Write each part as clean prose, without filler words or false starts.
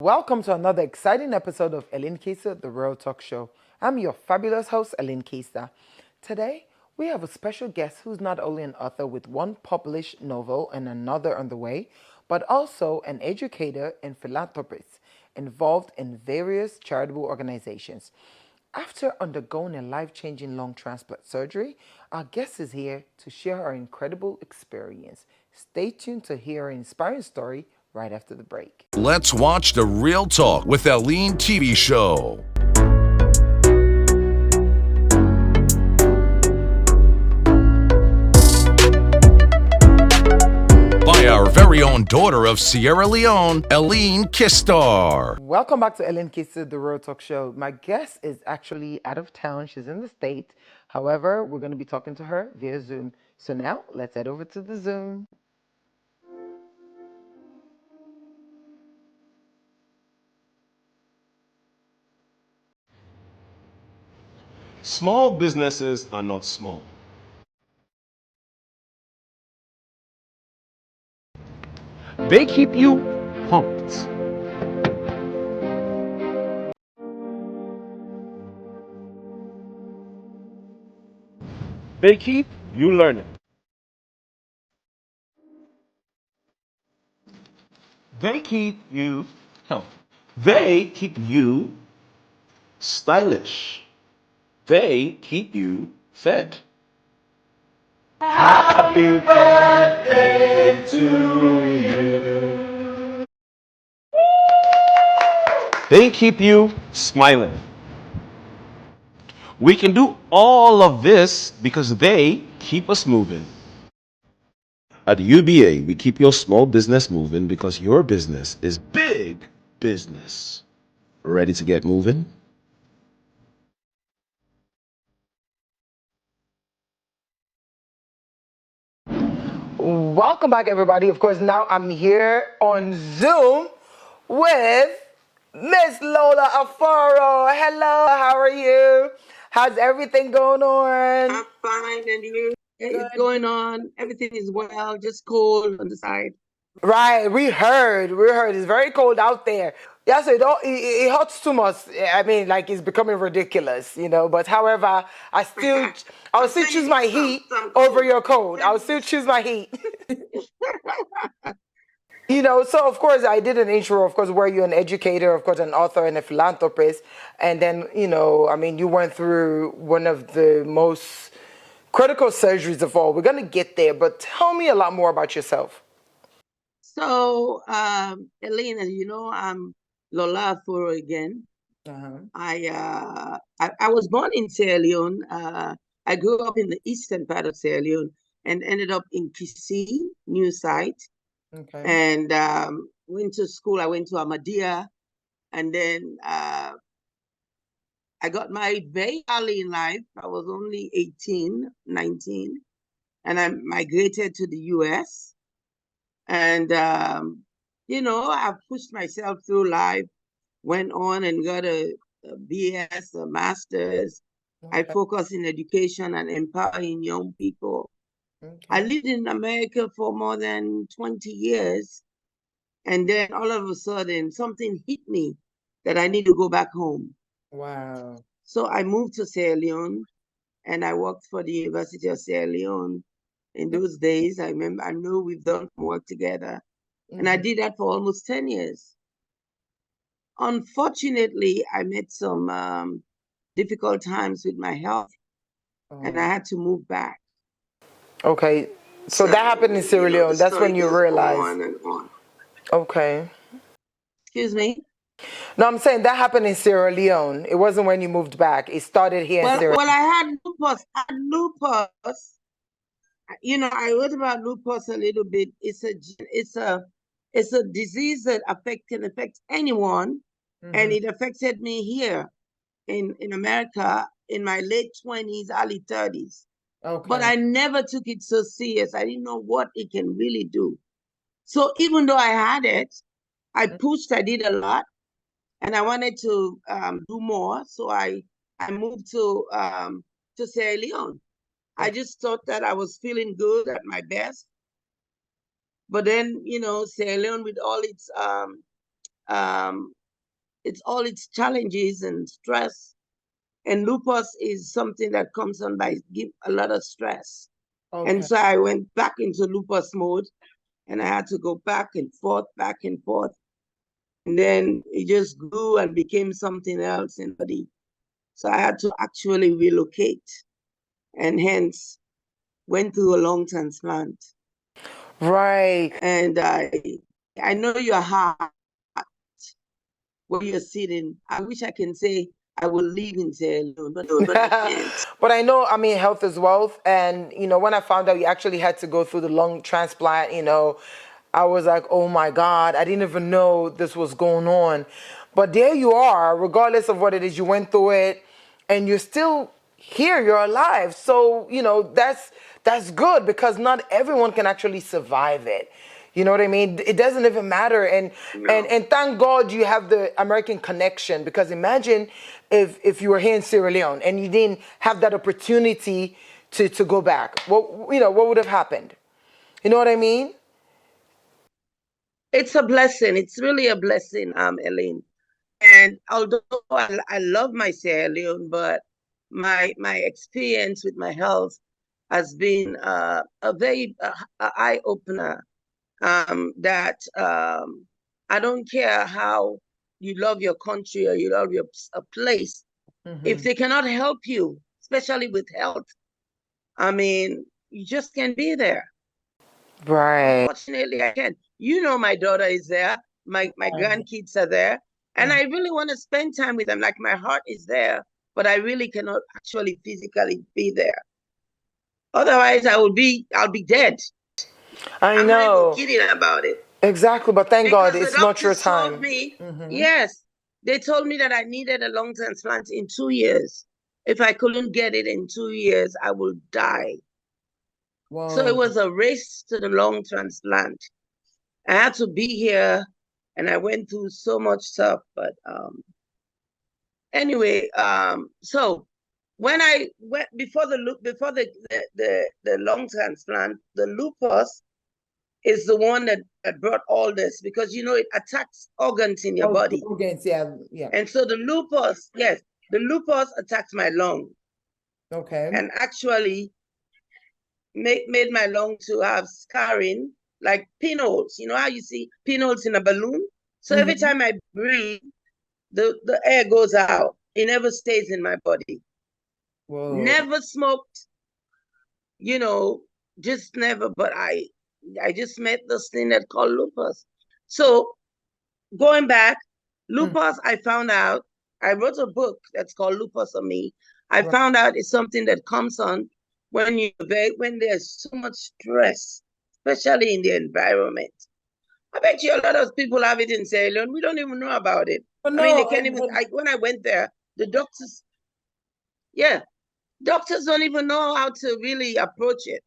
Welcome to another exciting episode of Keister, the Real Talk Show. I'm your fabulous host, Keister. Today, we have a special guest who's not only an author with one published novel and another on the way, but also an educator and philanthropist involved in various charitable organizations. After undergoing a life-changing lung transplant surgery, our guest is here to share her incredible experience. Stay tuned to hear her inspiring story right after the break. Let's watch the Real Talk with Leone TV show. By our very own daughter of Sierra Leone, Keister. Welcome back to Keister, the Real Talk Show. My guest is actually out of town. She's in the States. However, we're going to be talking to her via Zoom. So now, let's head over to the Zoom. Small businesses are not small. They keep you pumped. They keep you learning. They keep you healthy. They keep you stylish. They keep you fed. Happy birthday to you. They keep you smiling. We can do all of this because they keep us moving. At UBA, we keep your small business moving because your business is big business. Ready to get moving? Welcome back, everybody. Of course, now I'm here on Zoom with Miss Lola Aforo. Hello, how are you? How's everything going on? I'm fine, and you? It's going on. Everything is well, just cold on the side. Right, we heard. It's very cold out there. Yeah, so it hurts too much. I mean, like it's becoming ridiculous, But however, I'll still choose my heat over your cold. I'll still choose my heat. So of course I did an intro, of course, where you're an educator, of course, an author and a philanthropist. And then, you went through one of the most critical surgeries of all. We're going to get there, but tell me a lot more about yourself. So, Elaine, as you know, I'm Lola Aforo again. I was born in Sierra Leone. I grew up in the eastern part of Sierra Leone and ended up in Keister, new site. Okay. And went to school. I went to Ahmadiyya, and then I got married very early in life. I was only 18, 19, and I migrated to the US. And, I've pushed myself through life, went on and got a BS, a master's. Okay. I focus in education and empowering young people. Okay. I lived in America for more than 20 years. And then all of a sudden, something hit me that I need to go back home. Wow. So I moved to Sierra Leone, and I worked for the University of Sierra Leone. In those days, I know we've done work together. Mm-hmm. And I did that for almost 10 years. Unfortunately, I met some difficult times with my health, and I had to move back. Okay. So that happened in Sierra Leone. That's when you realized. On and on. Okay. Excuse me? No, I'm saying that happened in Sierra Leone. It wasn't when you moved back. It started here in Sierra Leone. Well, I had lupus. I wrote about lupus a little bit. It's a disease that can affect anyone, and it affected me here in America in my late 20s, early 30s. Okay. But I never took it so serious. I didn't know what it can really do. So even though I had it, I pushed. I did a lot, and I wanted to do more. So I moved to Sierra Leone. I just thought that I was feeling good at my best. But then, Sierra Leone with all its it's all its challenges and stress. And lupus is something that comes on by give a lot of stress. Okay. And so I went back into lupus mode, and I had to go back and forth, back and forth. And then it just grew and became something else in the body. So I had to actually relocate, and hence went through a lung transplant. Right. And I know your heart where you're sitting. I wish I can say I will leave in Sierra Leone, but I can't. But I know, I mean, health is wealth. And, when I found out you actually had to go through the lung transplant, I was like, oh my God, I didn't even know this was going on. But there you are, regardless of what it is, you went through it and you're still here, you're alive. So, that's good, because not everyone can actually survive it. You know what I mean? It doesn't even matter. And and thank God you have the American connection, because imagine if you were here in Sierra Leone and you didn't have that opportunity to go back. What would have happened? You know what I mean? It's a blessing. It's really a blessing, Elaine. And although I love my Sierra Leone, but my experience with my health has been a very eye opener. That I don't care how you love your country or you love a place, if they cannot help you, especially with health, I mean, you just can't be there. Right. Unfortunately, I can't. My daughter is there. My grandkids are there. And I really want to spend time with them. Like, my heart is there, but I really cannot actually physically be there. Otherwise, I'll be dead. I I'm not even know. kidding about it. Exactly, but thank God Because the it's not your doctors told time. me, yes, they told me that I needed a lung transplant in 2 years. If I couldn't get it in 2 years, I will die. So it Whoa. was a race to the lung transplant. I had to be here, and I went through so much stuff. But anyway, so when I went before the lung transplant, the lupus is the one that brought all this, because it attacks organs in your Oh, body. organs, yeah, yeah. And so the lupus attacked my lung Okay. and actually made my lung to have scarring, like pinholes. You know how you see pinholes in a balloon? So every time I breathe, the air goes out. It never stays in my body. Whoa. Never smoked, just never. But I just met this thing that called lupus. So going back, lupus, I found out, I wrote a book that's called Lupus on Me. I Right. found out it's something that comes on when there's so much stress, especially in the environment. I bet you a lot of people have it in Sierra Leone. We don't even know about it. But I mean, they no, can't even. When I went there, the doctors, doctors don't even know how to really approach it.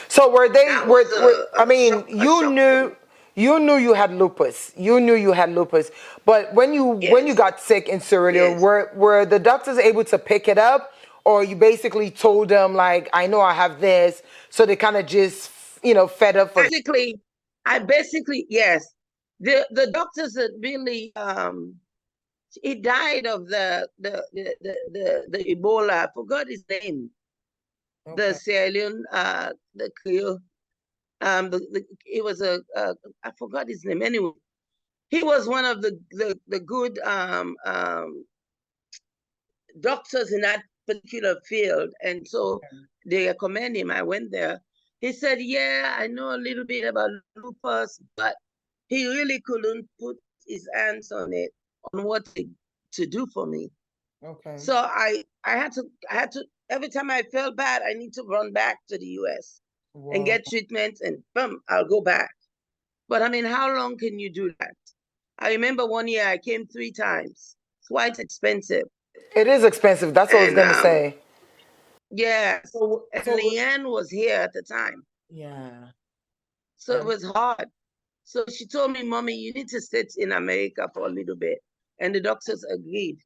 so were they That was I a mean, shock, for me. you knew you had lupus. You knew you had lupus. But when you Yes, got sick in Sierra Leone, yes. were the doctors able to pick it up, or you basically told them like, I know I have this, so they kind of just fed up for I basically, yes. The doctors that really he died of the Ebola. I forgot his name. The Okay. Sierra Leone, the Creole. It was I forgot his name. Anyway, he was one of the good doctors in that particular field, and so they recommend him. I went there. He said, "Yeah, I know a little bit about lupus, but he really couldn't put his hands on it, on what to do for me." Okay. So I had to every time I felt bad, I need to run back to the US and Whoa. get treatment, and boom, I'll go back. But I mean, how long can you do that? I remember one year I came 3 times. It's quite expensive. It is expensive. That's what I was And gonna say. yes, So and so Leanne was here at the time. yeah. So it was hard. So she told me, "Mommy, you need to sit in America for a little bit." And the doctors agreed.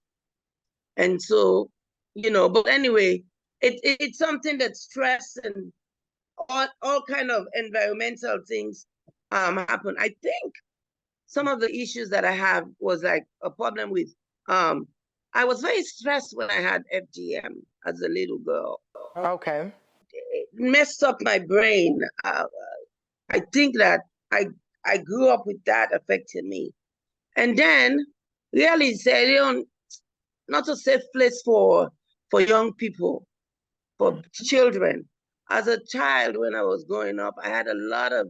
And so, but anyway, it's something that stress and all kind of environmental things happen. I think some of the issues that I have was like a problem with, I was very stressed when I had FGM as a little girl. Okay. It messed up my brain. I think that I grew up with that affecting me. And then really said, not a safe place for young people, for children. As a child, when I was growing up, I had a lot of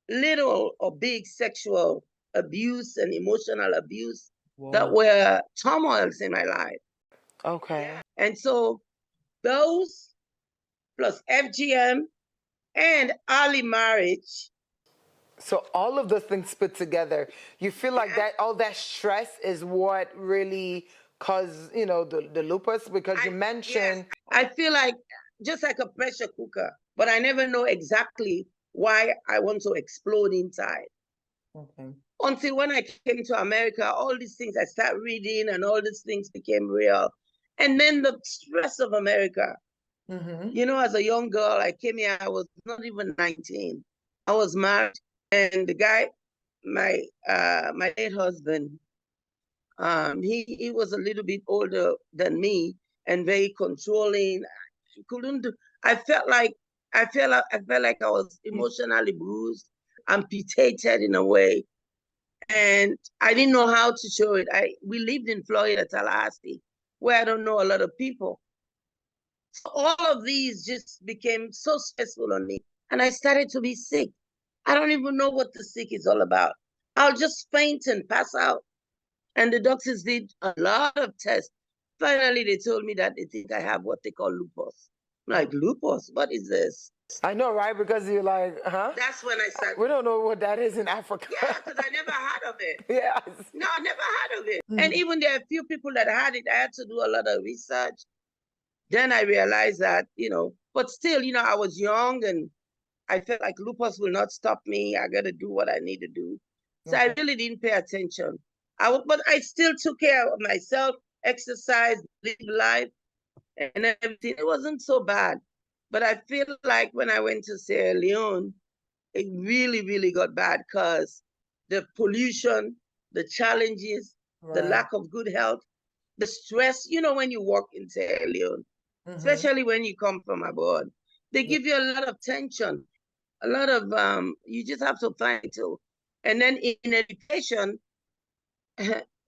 little or big sexual abuse and emotional abuse that were turmoils in my life. Okay. And so those plus FGM and early marriage. So all of those things put together, you feel like that all that stress is what really caused, the lupus, because you mentioned. Yes, I feel like just like a pressure cooker, but I never know exactly why I want to explode inside. Okay. Until when I came to America, all these things I started reading and all these things became real. And then the stress of America. As a young girl, I came here, I was not even 19. I was married, and the guy, my late husband, he was a little bit older than me and very controlling. He couldn't do, I felt like I was emotionally bruised, amputated in a way. And I didn't know how to show it. We lived in Florida, Tallahassee, where I don't know a lot of people. So all of these just became so stressful on me. And I started to be sick. I don't even know what the sick is all about. I'll just faint and pass out. And the doctors did a lot of tests. Finally, they told me that they think I have what they call lupus. I'm like, lupus? What is this? I know, right? Because you're like, huh? That's when I started. We don't know what that is in Africa. Yeah, because I never heard of it. Yes. No, I never heard of it. And even there are a few people that had it. I had to do a lot of research. Then I realized that, but still, I was young and I felt like lupus will not stop me. I got to do what I need to do. So I really didn't pay attention. But I still took care of myself, exercise, live life, and everything. It wasn't so bad. But I feel like when I went to Sierra Leone, it really, really got bad because the pollution, the challenges, the lack of good health, the stress, when you work in Sierra Leone, especially when you come from abroad, they give you a lot of tension, a lot of, you just have to find it. And then in education,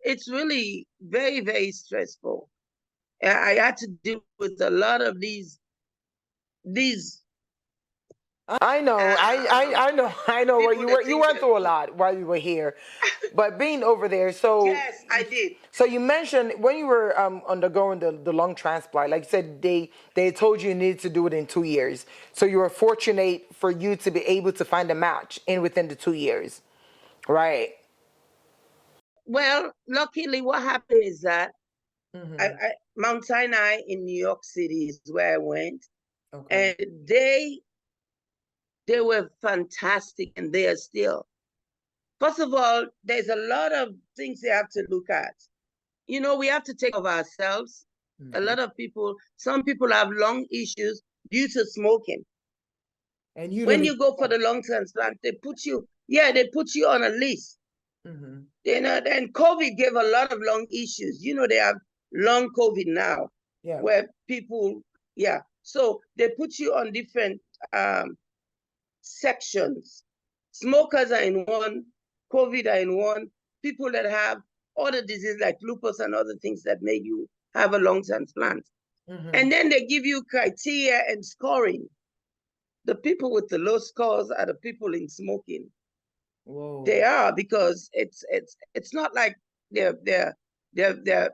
it's really very, very stressful. I had to deal with a lot of these. I know, I know what you went through a lot while you were here, but being over there, so yes, I did. So you mentioned when you were undergoing the lung transplant, like you said, they told you needed to do it in 2 years. So you were fortunate for you to be able to find a match within the 2 years, right? Well, luckily, what happened is that Mount Sinai in New York City is where I went, and they were fantastic, and they are still. First of all, there's a lot of things they have to look at. We have to take care of ourselves. A lot of people, some people have lung issues due to smoking. And when you go for the lung transplant, they put you on a list. And COVID gave a lot of lung issues. They have long COVID now, where people, so they put you on different sections. Smokers are in one, COVID are in one, people that have other diseases like lupus and other things that make you have a lung transplant. And then they give you criteria and scoring. The people with the low scores are the people in smoking. Whoa. They are, because it's not like they're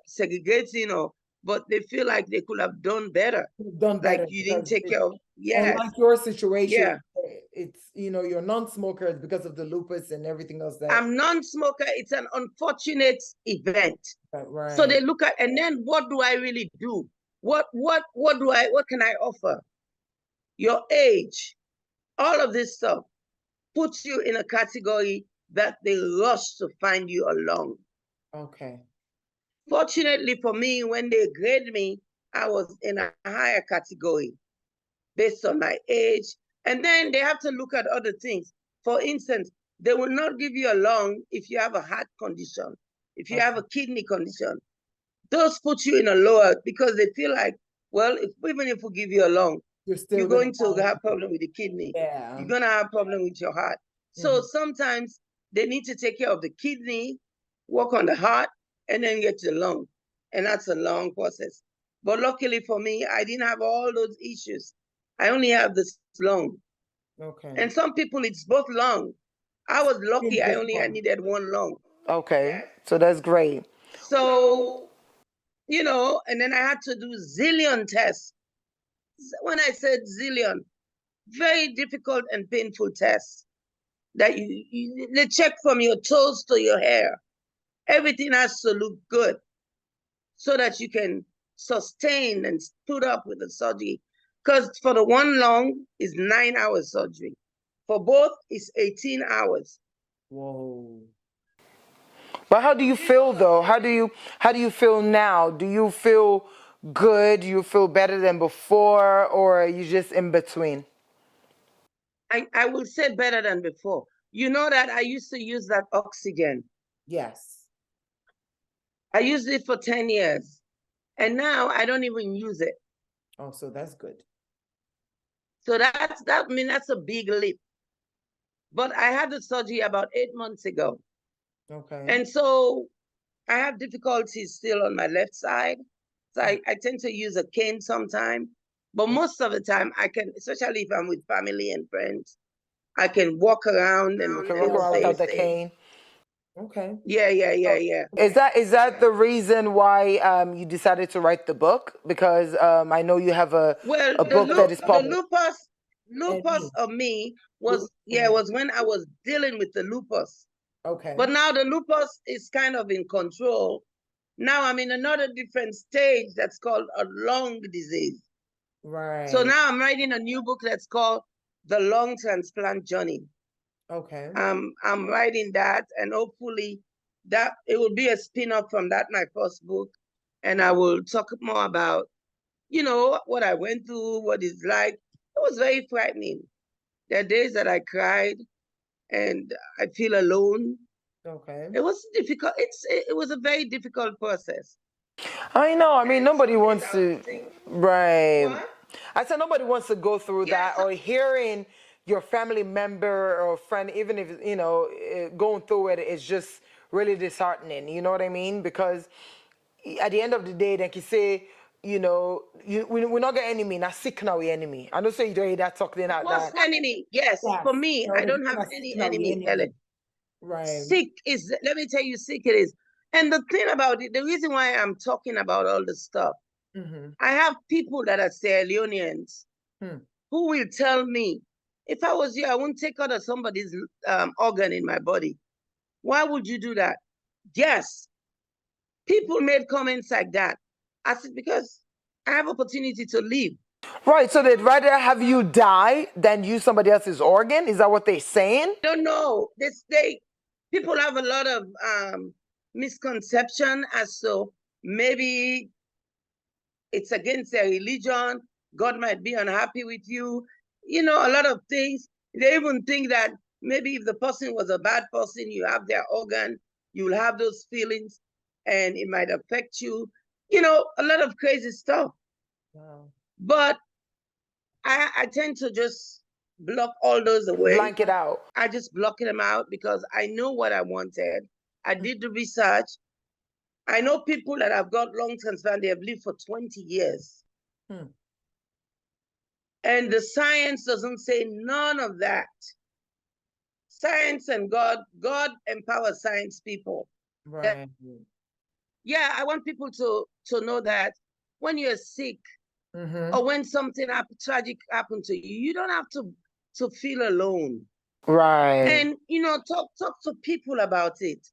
segregating, but they feel like they could have done better. Like you didn't take care of. Yes. And like your situation, it's you're non-smoker because of the lupus and everything else that. I'm non-smoker. It's an unfortunate event. Right. So they look at, and then what do I really do? What can I offer? Your age, all of this stuff puts you in a category that they rush to find you along. Okay. Fortunately for me, when they grade me, I was in a higher category based on my age. And then they have to look at other things. For instance, They will not give you a lung if you have a heart condition, if you have a kidney condition. Those put you in a lower because they feel like, well, even if we give you a lung, you're going to have problem with the kidney. Yeah. You're going to have problem with your heart. So sometimes they need to take care of the kidney, work on the heart, and then get to the lung. And that's a long process. But luckily for me, I didn't have all those issues. I only have this lung. Okay. And some people, it's both lung. I was lucky. I needed one lung. Okay. So that's great. So, you know, and then I had to do zillion tests. When I said zillion, very difficult and painful tests that they check from your toes to your hair. Everything has to look good so that you can sustain and put up with the surgery. Because for the one lung is 9 hours surgery. For both is 18 hours. Whoa. But how do you feel though? How do you feel now? Do you feel good? Do you feel better than before, or are you just in between? I will say better than before. You know that I used to use that oxygen. Yes. I used it for 10 years. And now I don't even use it. Oh, so that's good. So that's a big leap. But I had the surgery about 8 months ago. Okay. And so I have difficulties still on my left side. So I tend to use a cane sometime. But most of the time I can, especially if I'm with family and friends, I can walk around and You can walk around without the cane. Okay. Yeah. Is that the reason why you decided to write the book? Because I know you have a book that is published. The lupus of me was when I was dealing with the lupus. Okay. But now the lupus is kind of in control. Now I'm in another different stage that's called a lung disease. Right. So now I'm writing a new book that's called The Lung Transplant Journey. Okay. I'm writing that, and hopefully that it will be a spin-off from that, my first book. And I will talk more about, you know, what I went through, what it's like. It was very frightening. There are days that I cried and I feel alone. Okay. It was difficult. It was a very difficult process. I know. I mean, nobody wants to. Right. What? I said nobody wants to go through that, or hearing your family member or friend, even if, you know, going through it is just really disheartening. You know what I mean? Because at the end of the day, like you say, you know, we're not the enemy. Not sick now, we enemy. I don't say you don't hear that talking out What's that. enemy? Yes, for me, I don't have any enemy, Ellen. Right. Sick is, let me tell you, sick it is. And the thing about it, the reason why I'm talking about all this stuff, I have people that are Sierra Leoneans who will tell me, if I was you, I wouldn't take out of somebody's organ in my body. Why would you do that? Yes. People made comments like that. I said, because I have opportunity to live. Right, so they'd rather have you die than use somebody else's organ? Is that what they're saying? I don't know. People have a lot of misconception as to maybe it's against their religion. God might be unhappy with you. You know, a lot of things. They even think that maybe if the person was a bad person, you have their organ, you'll have those feelings and it might affect you. You know, a lot of crazy stuff. Wow. But I tend to just block all those away. Blank it out. I just block them out because I know what I wanted. I did the research. I know people that have got lung transplant, they have lived for 20 years. And the science doesn't say none of that. Science and God empowers science people. Right. Yeah, I want people to know that when you're sick or when something tragic happened to you, you don't have to feel alone. Right. And, you know, talk to people about it.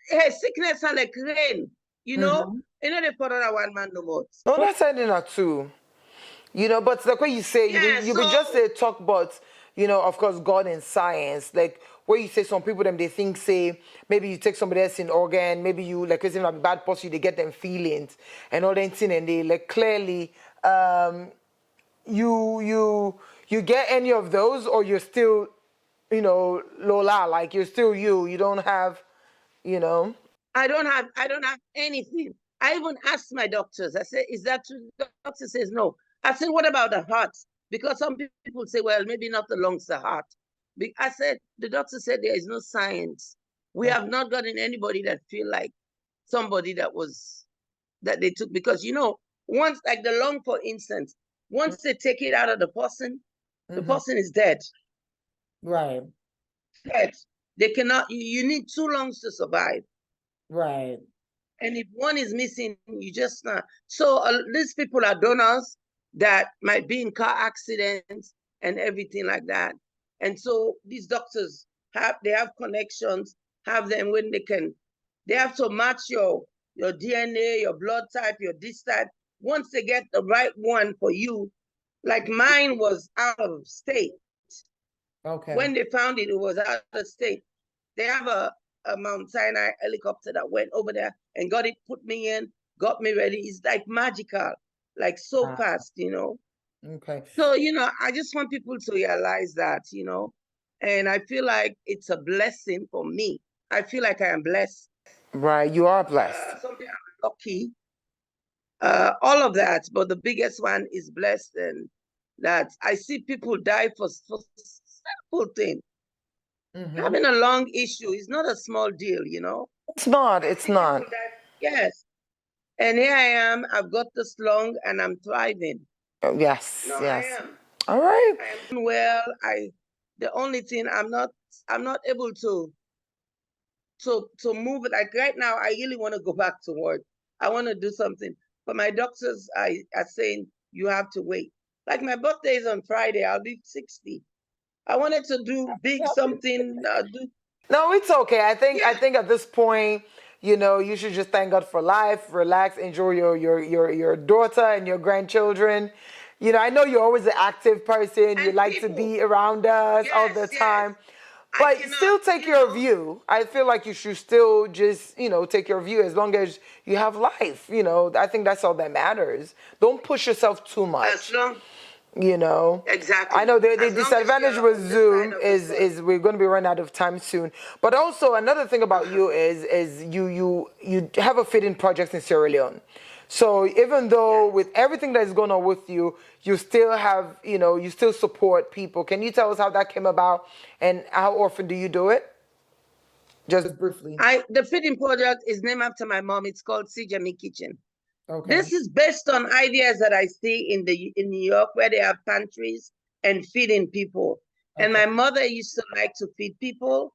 Hey, sickness are like rain, you know? You know, they put on a one man no more. No, that's ending that too. You know, but like what you say, you be just talk about, you know, of course, God and science. Like where you say some people, they think, say, maybe you take somebody else in organ, maybe you, like, it's a bad person, they get them feelings and all that thing, and they, like, clearly, you get any of those, or you're still Lola, like you're still you. You don't have, you know. I don't have anything. I even asked my doctors. I said, "Is that true?" The doctor says no. I said, "What about the heart?" Because some people say, "Well, maybe not the lungs, the heart." I said, the doctor said there is no science. We have not gotten anybody that feel like somebody that they took, because once, like the lung, for instance, once they take it out of the person is dead. Right. Dead. They cannot. You need 2 lungs to survive. Right. And if one is missing, you just not. So these people are donors that might be in car accidents and everything like that. And so these doctors they have connections, have them when they have to match your DNA, your blood type, your this type. Once they get the right one for you, like mine was out of state. Okay. When they found it, it was out of state. They have a Mount Sinai helicopter that went over there and got it, put me in, got me ready. It's like magical, like so fast, Okay. So, I just want people to realize that, and I feel like it's a blessing for me. I feel like I am blessed. Right. You are blessed. Something I'm lucky. All of that, but the biggest one is blessed, and that I see people die for simple things. Having a lung issue is not a small deal, It's not. It's not. Yes. And here I am, I've got this lung and I'm thriving. Yes. No, Yes. I am. All right. I am doing well. The only thing I'm not able to move it. Like right now, I really want to go back to work. I want to do something. But my doctors are saying you have to wait. Like my birthday is on Friday. I'll be 60. I wanted to do big something. No, it's okay. I think at this point, you should just thank God for life, relax, enjoy your daughter and your grandchildren. I know you're always an active person. You like to be around us all the time. But still take care of you. I feel like you should still just, take care of you as long as you have life. I think that's all that matters. Don't push yourself too much. As long Exactly. I know the disadvantage with Zoom is we're going to be running out of time soon. But also another thing about you is you have a feeding project in Sierra Leone. So even though with everything that is going on with you, you still have, you still support people. Can you tell us how that came about and how often do you do it? Just briefly. The feeding project is named after my mom. It's called Sijami Kitchen. Okay. This is based on ideas that I see in New York, where they have pantries and feeding people. Okay. And my mother used to like to feed people.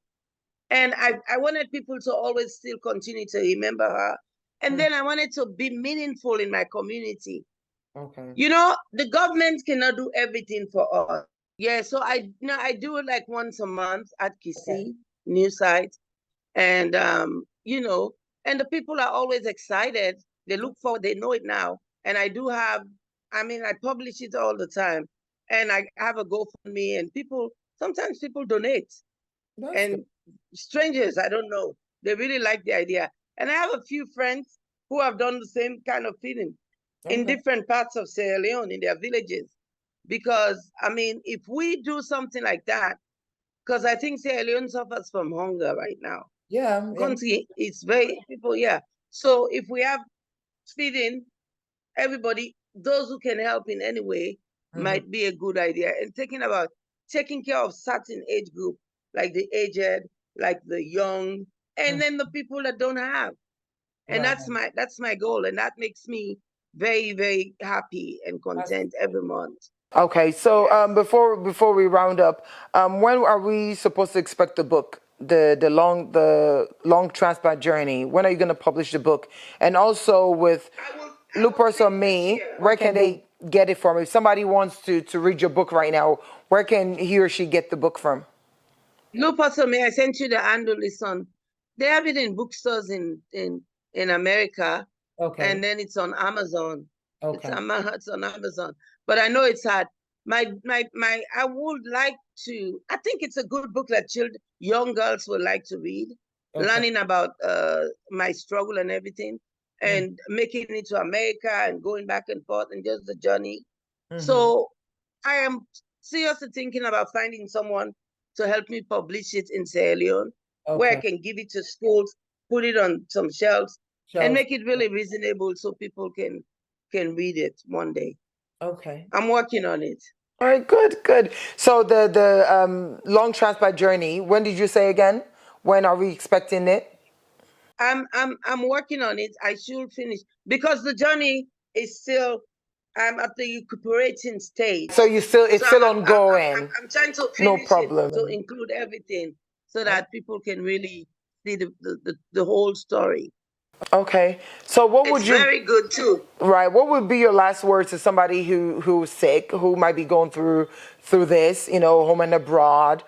And I wanted people to always still continue to remember her. And then I wanted to be meaningful in my community. Okay. The government cannot do everything for us. Yeah, so I do it like once a month at Keister, new site. And, and the people are always excited. They look forward, they know it now. And I publish it all the time. And I have a GoFundMe, and sometimes people donate. And strangers, I don't know, they really like the idea. And I have a few friends who have done the same kind of feeding in different parts of Sierra Leone, in their villages. Because, if we do something like that, because I think Sierra Leone suffers from hunger right now. Yeah. Country, it's very people, So if we have feeding, everybody, those who can help in any way, might be a good idea. And taking care of certain age group, like the aged, like the young, and then the people that don't have. And that's my goal. And that makes me very, very happy and content every month. Okay, so before we round up, when are we supposed to expect the book, the long transplant journey? When are you going to publish the book? And also with Lupus or me, where can they get it from? If somebody wants to read your book right now, where can he or she get the book from? Lupus or me, I sent you the handle. Listen, they have it in bookstores in America. Okay. And then it's on Amazon. Okay. It's on Amazon. But I know it's hard. I would like to, I think it's a good book that young girls would like to read, learning about my struggle and everything, and making it to America and going back and forth and just the journey. So I am seriously thinking about finding someone to help me publish it in Sierra Leone, where I can give it to schools, put it on some shelves, and make it really reasonable so people can read it one day. Okay. I'm working on it. All right, good. So the long transplant journey, when did you say again? When are we expecting it? I'm working on it. I should finish because the journey is still I'm at the recuperating stage. So it's still ongoing. I'm trying to No finish problem. it to include everything so that people can really see the whole story. Okay. So what would It's you very good too. Right. What would be your last words to somebody who's sick, who might be going through this, home and abroad?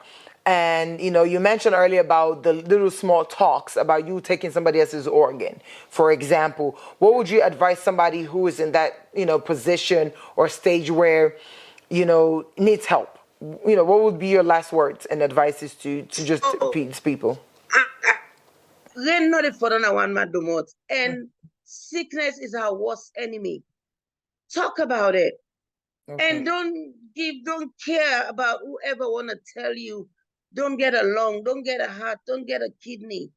And you mentioned earlier about the little small talks about you taking somebody else's organ. For example, what would you advise somebody who is in that position or stage where needs help? What would be your last words and advices to just these people? Then not if for one man do more. And sickness is our worst enemy. Talk about it. Okay. And don't care about whoever want to tell you, don't get a lung, don't get a heart, don't get a kidney.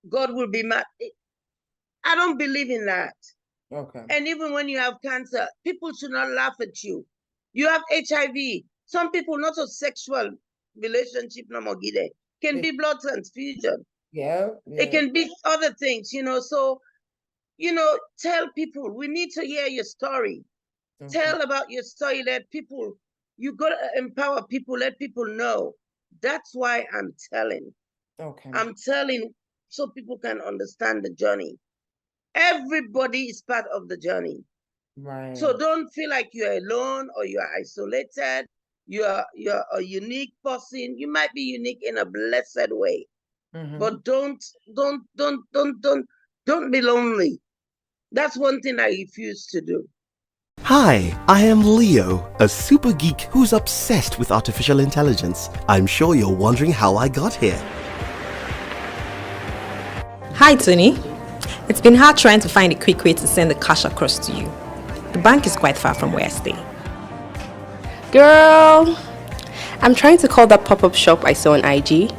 God will be mad. I don't believe in that. Okay. And even when you have cancer, people should not laugh at you. You have HIV. Some people not a sexual relationship no more can be blood transfusion. Yeah. It can be other things, so tell people, we need to hear your story. Okay. Tell about your story. Let people, you got to empower people, let people know. That's why I'm telling. Okay. I'm telling so people can understand the journey. Everybody is part of the journey. Right. So don't feel like you're alone or you're isolated. You're a unique person. You might be unique in a blessed way. Mm-hmm. But don't be lonely. That's one thing I refuse to do. Hi, I am Leo, a super geek who's obsessed with artificial intelligence. I'm sure you're wondering how I got here. Hi, Tony. It's been hard trying to find a quick way to send the cash across to you. The bank is quite far from where I stay. Girl, I'm trying to call that pop-up shop I saw on IG.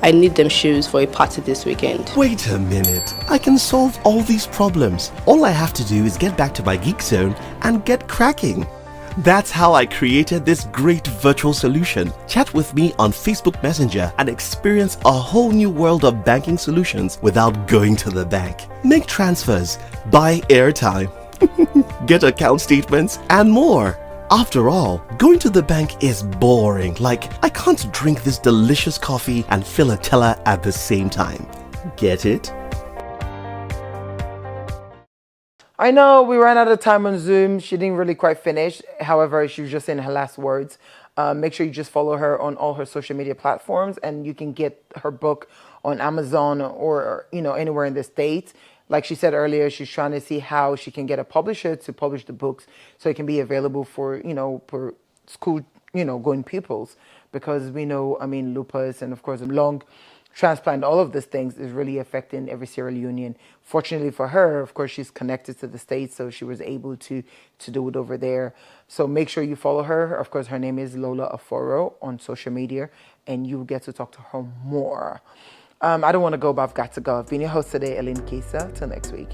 I need them shoes for a party this weekend. Wait a minute. I can solve all these problems. All I have to do is get back to my geek zone and get cracking. That's how I created this great virtual solution. Chat with me on Facebook Messenger and experience a whole new world of banking solutions without going to the bank. Make transfers, buy airtime, get account statements, and more. After all, going to the bank is boring. Like, I can't drink this delicious coffee and fill a teller at the same time. Get it? I know we ran out of time on Zoom. She didn't really quite finish. However, she was just in her last words. Make sure you just follow her on all her social media platforms, and you can get her book on Amazon or anywhere in the States. Like she said earlier, she's trying to see how she can get a publisher to publish the books so it can be available for for school going pupils, because we know, lupus and of course lung transplant, all of these things is really affecting every Sierra Leonean. Fortunately for her, of course, she's connected to the States, so she was able to do it over there. So make sure you follow her. Of course, her name is Lola Aforo on social media, and you get to talk to her more. I don't want to go, but I've got to go. I've been your host today, Keister. Till next week.